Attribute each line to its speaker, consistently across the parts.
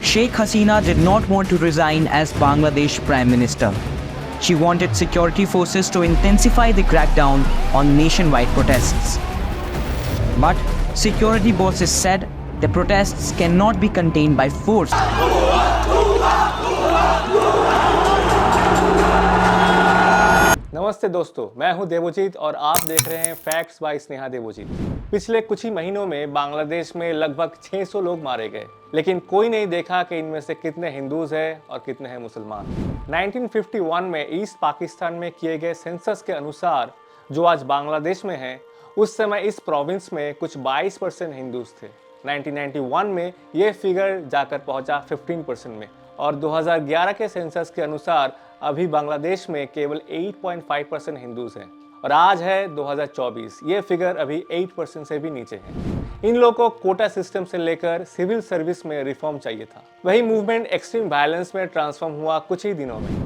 Speaker 1: Sheikh Hasina did not want to resign as Bangladesh Prime Minister. She wanted security forces to intensify the crackdown on nationwide protests. But security bosses said the protests cannot be contained by force.
Speaker 2: नमस्ते दोस्तों, मैं हूं देवजीत और आप देख रहे हैं facts bye Sneha Devjit. पिछले कुछ ही महीनों में बांग्लादेश में लगभग 600 लोग मारे गए, लेकिन कोई नहीं देखा कि इनमें से कितने हिंदूज हैं और कितने हैं मुसलमान। 1951 में ईस्ट पाकिस्तान में किए गए सेंसस के अनुसार जो आज बांग्लादेश में है, उस समय इस प्रोविंस में कुछ 22% हिंदूज थे। 1991 में ये फिगर जाकर पहुंचा 15% में और 2011 के सेंसस के अनुसार अभी बांग्लादेश में केवल 8.5% हिंदूज हैं और आज है 2024, ये फिगर अभी 8% से भी नीचे है। इन लोगों को कोटा सिस्टम से लेकर सिविल सर्विस में रिफॉर्म चाहिए था। वही मूवमेंट एक्सट्रीम वायलेंस में ट्रांसफॉर्म हुआ कुछ ही दिनों में।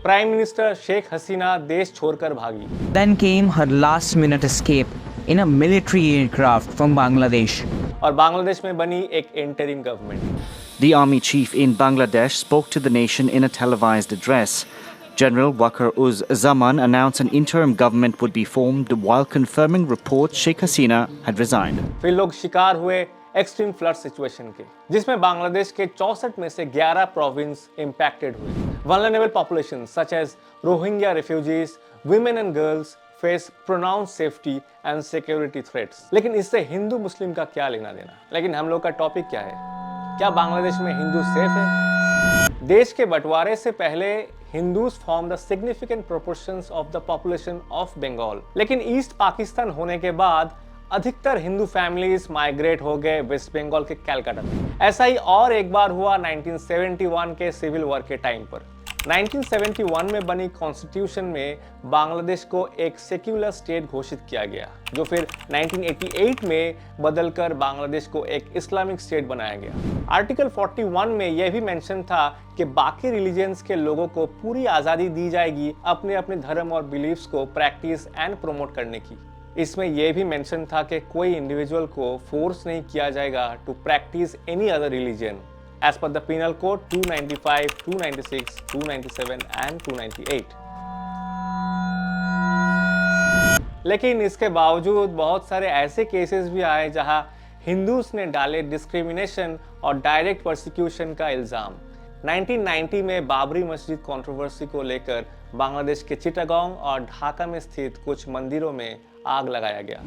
Speaker 2: प्राइम मिनिस्टर शेख हसीना देश छोड़कर भागी।
Speaker 1: Then came her last-minute escape in a military aircraft from Bangladesh.
Speaker 2: और बांग्लादेश में बनी एक interim government.
Speaker 3: The army chief in Bangladesh spoke to the nation in a televised address. General Waqar Uz Zaman announced an interim government would be formed while confirming reports Sheikh Hasina had resigned.
Speaker 2: फिर लोग शिकार हुए extreme flood situation के, जिसमें बांग्लादेश के 64 में से 11 province impacted हुए। Vulnerable populations such as Rohingya refugees, women and girls face pronounced safety and security threats. लेकिन इससे हिंदू मुस्लिम का क्या लेना देना? लेकिन हम लोग का टॉपिक क्या है? क्या बांग्लादेश में हिंदू सेफ है? देश के बंटवारे से पहले Hindus form the significant proportions of the population of Bengal, लेकिन ईस्ट पाकिस्तान होने के बाद अधिकतर हिंदू फैमिलीज माइग्रेट हो गए वेस्ट बंगाल के कैलकाटा में। ऐसा ही और एक बार हुआ 1971 के सिविल वॉर के टाइम पर। 1971 में बनी कॉन्स्टिट्यूशन में बांग्लादेश को एक सेक्युलर स्टेट घोषित किया गया, जो फिर 1988 में बदलकर बांग्लादेश को एक इस्लामिक स्टेट बनाया गया। आर्टिकल 41 में यह भी मेंशन था कि बाकी रिलीजियंस के लोगों को पूरी आज़ादी दी जाएगी अपने अपने धर्म और बिलीफ्स को प्रैक्टिस एंड प्रमोट करने की। इसमें यह भी मेंशन था कि कोई इंडिविजुअल को फोर्स नहीं किया जाएगा to practise any other religion as per the penal code 295, 296, 297 and 298। लेकिन इसके बावजूद बहुत सारे ऐसे केसेस भी आए जहां हिंदूज ने डाले डिस्क्रिमिनेशन और डायरेक्ट परसिक्यूशन का इल्जाम। 1990 में बाबरी मस्जिद कंट्रोवर्सी को लेकर बांग्लादेश के चिटागोंग और ढाका में स्थित कुछ मंदिरों में आग लगाया गया।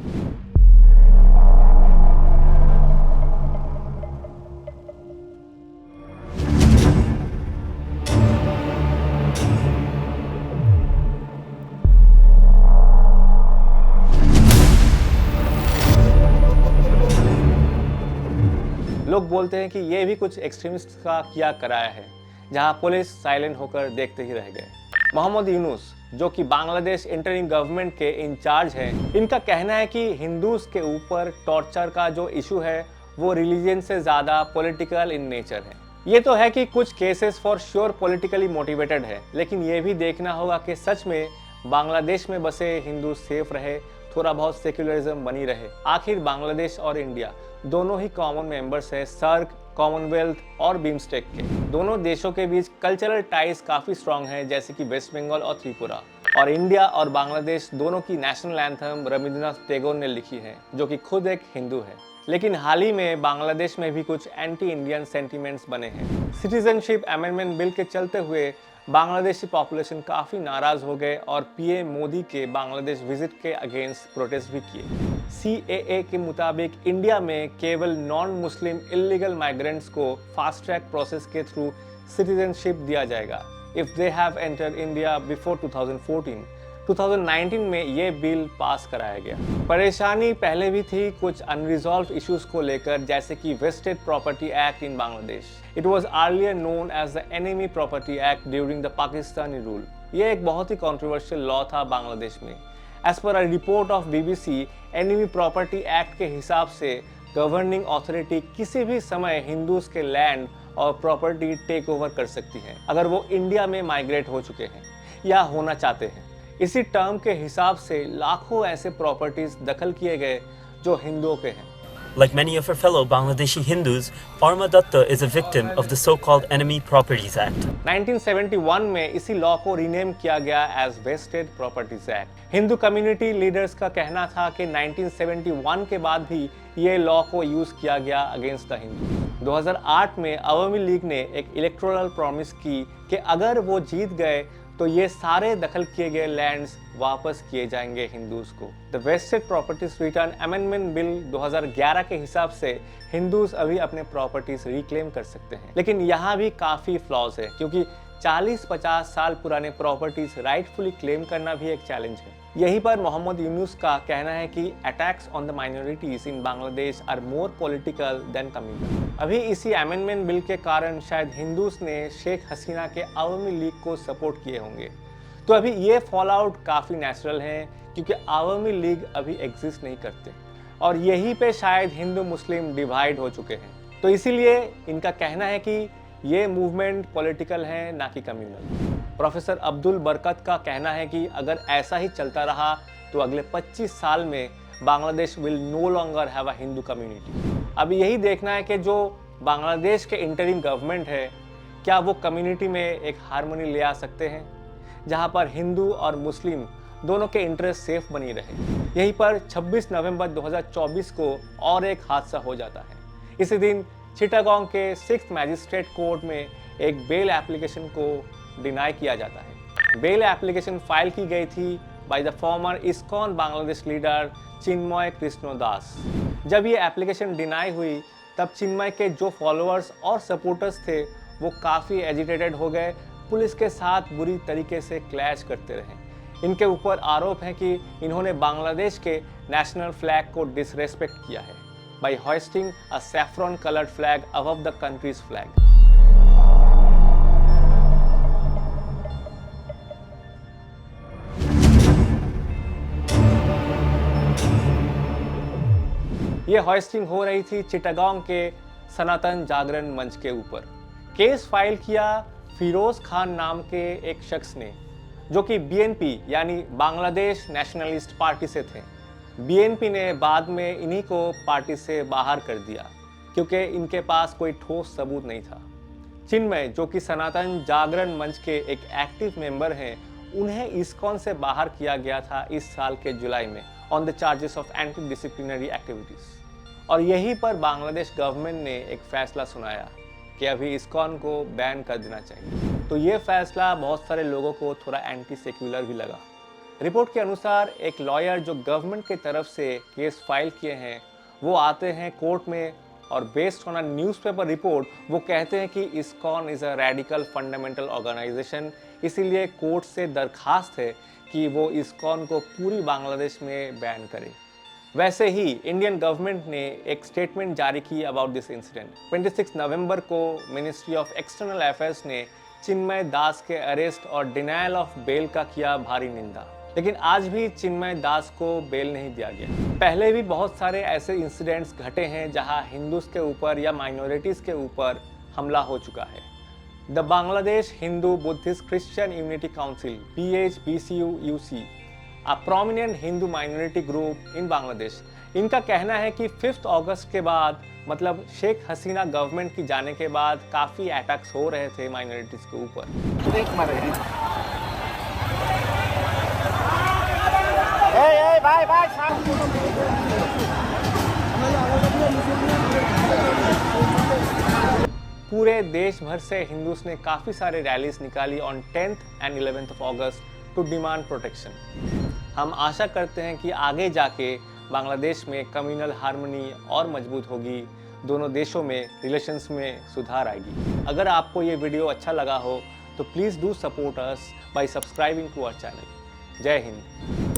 Speaker 2: लोग बोलते हैं कि ये भी कुछ एक्सट्रीमिस्ट का किया कराया है, जहां पुलिस साइलेंट होकर देखते ही रह गए। मोहम्मद यूनुस, जो कि बांग्लादेश इंटरिम गवर्नमेंट के इंचार्ज हैं, इनका कहना है कि हिंदूज के ऊपर टॉर्चर का जो इशू है वो रिलीजन से ज़्यादा पॉलिटिकल इन नेचर है। ये तो है कि कुछ cases for sure politically motivated है, लेकिन ये भी देखना होगा कि सच में बांग्लादेश में बसे हिंदू सेफ रहे, थोड़ा बहुत सेक्युलरिज्म बनी रहे। आखिर बांग्लादेश और इंडिया दोनों ही कॉमन मेंबर्स है सर्क, कॉमनवेल्थ और बीमस्टेक के। दोनों देशों के बीच कल्चरल टाइज काफ़ी स्ट्रांग है, जैसे कि वेस्ट बंगाल और त्रिपुरा। और इंडिया और बांग्लादेश दोनों की नेशनल एंथम रविंद्रनाथ टैगोर ने लिखी है, जो कि खुद एक हिंदू है। लेकिन हाल ही में बांग्लादेश में भी कुछ एंटी इंडियन सेंटिमेंट्स बने हैं। सिटीजनशिप अमेंडमेंट बिल के चलते हुए बांग्लादेशी पॉपुलेशन काफ़ी नाराज़ हो गए और पीएम मोदी के बांग्लादेश विजिट के अगेंस्ट प्रोटेस्ट भी किए। CAA के मुताबिक इंडिया में केवल नॉन मुस्लिम इलीगल माइग्रेंट्स को फास्ट ट्रैक प्रोसेस के थ्रू सिटीजनशिप दिया जाएगा if they have entered India before 2014। 2019 में ये बिल पास कराया गया। परेशानी पहले भी थी कुछ अनरिजॉल्व इश्यूज को लेकर, जैसे कि vested property act in Bangladesh. It was earlier known as the enemy property act during the Pakistani rule. ये एक बहुत ही कंट्रोवर्शियल लॉ था बांग्लादेश में। As per a report of BBC, enemy property act के हिसाब से गवर्निंग अथॉरिटी किसी भी समय हिंदूज के लैंड और प्रॉपर्टी टेक ओवर कर सकती है अगर वो इंडिया में माइग्रेट हो चुके हैं या होना चाहते हैं। इसी टर्म के हिसाब से लाखों ऐसे प्रॉपर्टीज दखल किए गए जो हिंदुओं के हैं।
Speaker 4: Like many of her fellow Bangladeshi Hindus, Parma Datta is a victim of the so-called Enemy Properties Act.
Speaker 2: 1971 में इसी लॉ को रीनेम किया गया as vested properties act. Hindu community leaders का कहना था कि 1971 के बाद भी ये लॉ को यूज किया गया अगेंस्ट द हिंदू। 2008 में अवामी लीग ने एक इलेक्टोरल प्रॉमिस की कि अगर वो जीत गए तो ये सारे दखल किए गए लैंड्स वापस किए जाएंगे हिंदूज को। The wasted properties return amendment bill 2011 के हिसाब से हिंदूज अभी अपने प्रॉपर्टीज रिक्लेम कर सकते हैं, लेकिन यहाँ भी काफी फ्लॉज है क्योंकि 40-50 साल पुराने प्रॉपर्टीज राइटफुली क्लेम करना भी एक चैलेंज है। यहीं पर मोहम्मद यूनुस का कहना है कि attacks on the minorities in Bangladesh are more political than communal. अभी इसी अमेंडमेंट बिल के कारण शायद हिंदूज ने शेख हसीना के अवामी लीग को सपोर्ट किए होंगे। तो अभी ये फॉल आउट काफ़ी नेचुरल है क्योंकि अवामी लीग अभी एग्जिस्ट नहीं करते और यहीं पे शायद हिंदू मुस्लिम डिवाइड हो चुके हैं। तो इसीलिए इनका कहना है कि ये मूवमेंट पॉलिटिकल है ना कि कम्युनल। प्रोफेसर अब्दुल बरकत का कहना है कि अगर ऐसा ही चलता रहा तो अगले 25 साल में Bangladesh will no longer have a Hindu community. अब यही देखना है कि जो बांग्लादेश के इंटरिम गवर्नमेंट है क्या वो कम्युनिटी में एक हार्मनी ले आ सकते हैं जहां पर हिंदू और मुस्लिम दोनों के इंटरेस्ट सेफ बनी रहे। यहीं पर 26 नवंबर 2024 को और एक हादसा हो जाता है। इसी दिन चिटागोंग के 6th मैजिस्ट्रेट कोर्ट में एक बेल एप्लीकेशन को डिनाई किया जाता है। बेल एप्लीकेशन फाइल की गई थी by the former ISKCON Bangladesh leader Chinmoy Krishna Das. जब ये एप्लीकेशन डिनाई हुई तब चिन्मय के जो फॉलोअर्स और सपोर्टर्स थे वो काफ़ी एजिटेटेड हो गए, पुलिस के साथ बुरी तरीके से क्लैश करते रहे। इनके ऊपर आरोप है कि इन्होंने बांग्लादेश के नेशनल फ्लैग को डिसरेस्पेक्ट किया है by hoisting a saffron colored flag above the country's flag. ये हॉइस्टिंग हो रही थी चिटागोंग के सनातन जागरण मंच के ऊपर। केस फाइल किया फिरोज खान नाम के एक शख्स ने जो कि बीएनपी यानी बांग्लादेश नेशनलिस्ट पार्टी से थे। बीएनपी ने बाद में इन्हीं को पार्टी से बाहर कर दिया क्योंकि इनके पास कोई ठोस सबूत नहीं था। चिन्मय जो कि सनातन जागरण मंच के एक एक्टिव मेंबर हैं, उन्हें इस्कॉन से बाहर किया गया था इस साल के जुलाई में on the charges of anti disciplinary activities. और यहीं पर बांग्लादेश गवर्नमेंट ने एक फैसला सुनाया कि अभी इस्कॉन को बैन कर देना चाहिए। तो ये फैसला बहुत सारे लोगों को थोड़ा एंटी सेक्युलर भी लगा। रिपोर्ट के अनुसार एक लॉयर जो गवर्नमेंट की तरफ से केस फाइल किए हैं वो आते हैं कोर्ट में और based on a newspaper report वो कहते हैं कि ISKCON is a radical fundamental organisation, इसीलिए कोर्ट से दरखास्त है कि वो इस्कॉन को पूरी बांग्लादेश में बैन करे। वैसे ही इंडियन गवर्नमेंट ने एक स्टेटमेंट जारी की अबाउट दिस इंसिडेंट। 26 नवंबर को मिनिस्ट्री ऑफ एक्सटर्नल अफेयर्स ने चिन्मय दास के अरेस्ट और डिनायल ऑफ बेल का किया भारी निंदा, लेकिन आज भी चिन्मय दास को बेल नहीं दिया गया। पहले भी बहुत सारे ऐसे इंसिडेंट्स घटे हैं जहां हिंदूज के ऊपर या माइनॉरिटीज़ के ऊपर हमला हो चुका है। The Bangladesh Hindu Buddhist Christian unity council BHBCUC, a prominent Hindu minority group in Bangladesh, इनका कहना है कि 5 अगस्त के बाद मतलब शेख हसीना गवर्नमेंट की जाने के बाद काफ़ी अटैक्स हो रहे थे माइनॉरिटीज़ के ऊपर। पूरे देश भर से हिंदूज ने काफ़ी सारे रैलीज निकाली on 10th and 11th of August to demand protection. हम आशा करते हैं कि आगे जाके बांग्लादेश में कम्युनल हार्मनी और मजबूत होगी, दोनों देशों में रिलेशंस में सुधार आएगी। अगर आपको ये वीडियो अच्छा लगा हो तो please do support us by subscribing to our channel. जय हिंद।